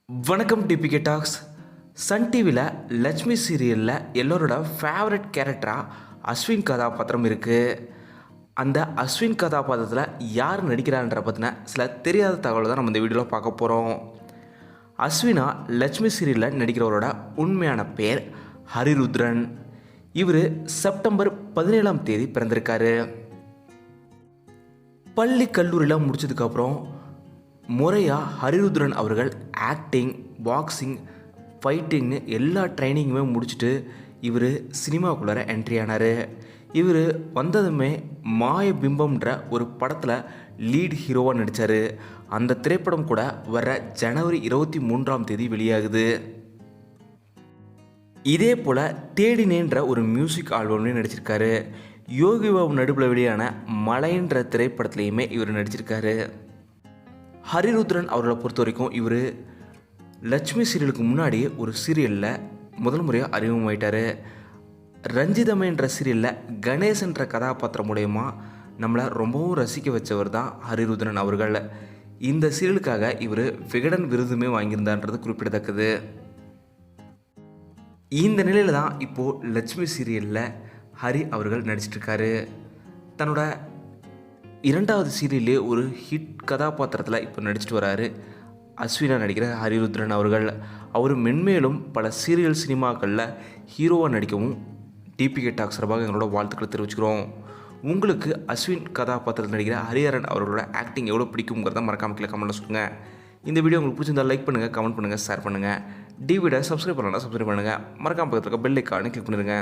வணக்கம் DPK tax. Sun டிவியில் லட்சுமி சீரியலில் எல்லோரோட ஃபேவரட் கேரக்டராக அஸ்வின் கதாபாத்திரம் இருக்குது. அந்த அஸ்வின் கதாபாத்திரத்தில் யார் நடிக்கிறான்ற பற்றின சில தெரியாத தகவல் தான் நம்ம இந்த வீடியோவில் பார்க்க போகிறோம். அஸ்வினா லட்சுமி சீரியலில் நடிக்கிறவரோட உண்மையான பேர் ஹரிருத்ரன். இவர் செப்டம்பர் 17ஆம் தேதி பிறந்திருக்காரு. பள்ளி கல்லூரியில் முடித்ததுக்கப்புறம் முறையாக ஹரிருத்ரன் அவர்கள் ஆக்டிங், பாக்ஸிங், ஃபைட்டிங்னு எல்லா ட்ரைனிங்குமே முடிச்சுட்டு இவர் சினிமாக்குள்ளார என்ட்ரி ஆனார். இவர் வந்ததுமே மாயபிம்பம்ன்ற ஒரு படத்தில் லீட் ஹீரோவாக நடித்தார். அந்த திரைப்படம் கூட வர ஜனவரி 23ஆம் தேதி வெளியாகுது. இதே போல் தேடினேன்ற ஒரு மியூசிக் ஆல்பம்லேயும் நடிச்சிருக்காரு. யோகி பாபு நடுப்பில் வெளியான மலைன்ற திரைப்படத்துலேயுமே இவர் நடிச்சிருக்காரு. ஹரிருத்ரன் அவர்களை பொறுத்த வரைக்கும் இவர் லட்சுமி சீரியலுக்கு முன்னாடியே ஒரு சீரியலில் முதல் முறையாக அறிமுகமாயிட்டார். ரஞ்சிதமேன்ற சீரியலில் கணேசன்ற கதாபாத்திரம் மூலயமா நம்மளை ரொம்பவும் ரசிக்க வச்சவர் தான் ஹரிருத்ரன் அவர்கள். இந்த சீரியலுக்காக இவர் விகடன் விருதுமே வாங்கியிருந்தான்றது குறிப்பிடத்தக்கது. இந்த நிலையில் தான் இப்போது லட்சுமி சீரியலில் ஹரி அவர்கள் நடிச்சிட்ருக்காரு. தன்னோட 2வது சீரியல்லே ஒரு ஹிட் கதாபாத்திரத்தில் இப்போ நடிச்சிட்டு வராரு அஸ்வினா நடிக்கிற ஹரிருத்ரன் அவர்கள். அவர் மென்மேலும் பல சீரியல் சினிமாக்களில் ஹீரோவாக நடிக்கவும் டிபிகே டாக்ஸ் சார்பாக எங்களோட வாழ்த்துக்களை தெரிவிச்சுக்கிறோம். உங்களுக்கு அஸ்வின் கதாபாத்திரத்தில் நடிக்கிற ஹரிஹரன் அவர்களோட ஆக்டிங் எவ்வளோ பிடிக்குங்கிறத மறக்காம கீழே கமெண்ட்டில் சொல்லுங்கள். இந்த வீடியோ உங்களுக்கு பிடிச்சிருந்தால் லைக் பண்ணுங்கள், கமெண்ட் பண்ணுங்கள், ஷேர் பண்ணுங்கள். டிவியை சப்ஸ்கிரைப் பண்ணலாம், சப்ஸ்கிரைப் பண்ணுங்கள். மறக்காம பக்கத்தில் இருக்க பெல் ஐக்கானை கிளிக் பண்ணிடுங்க.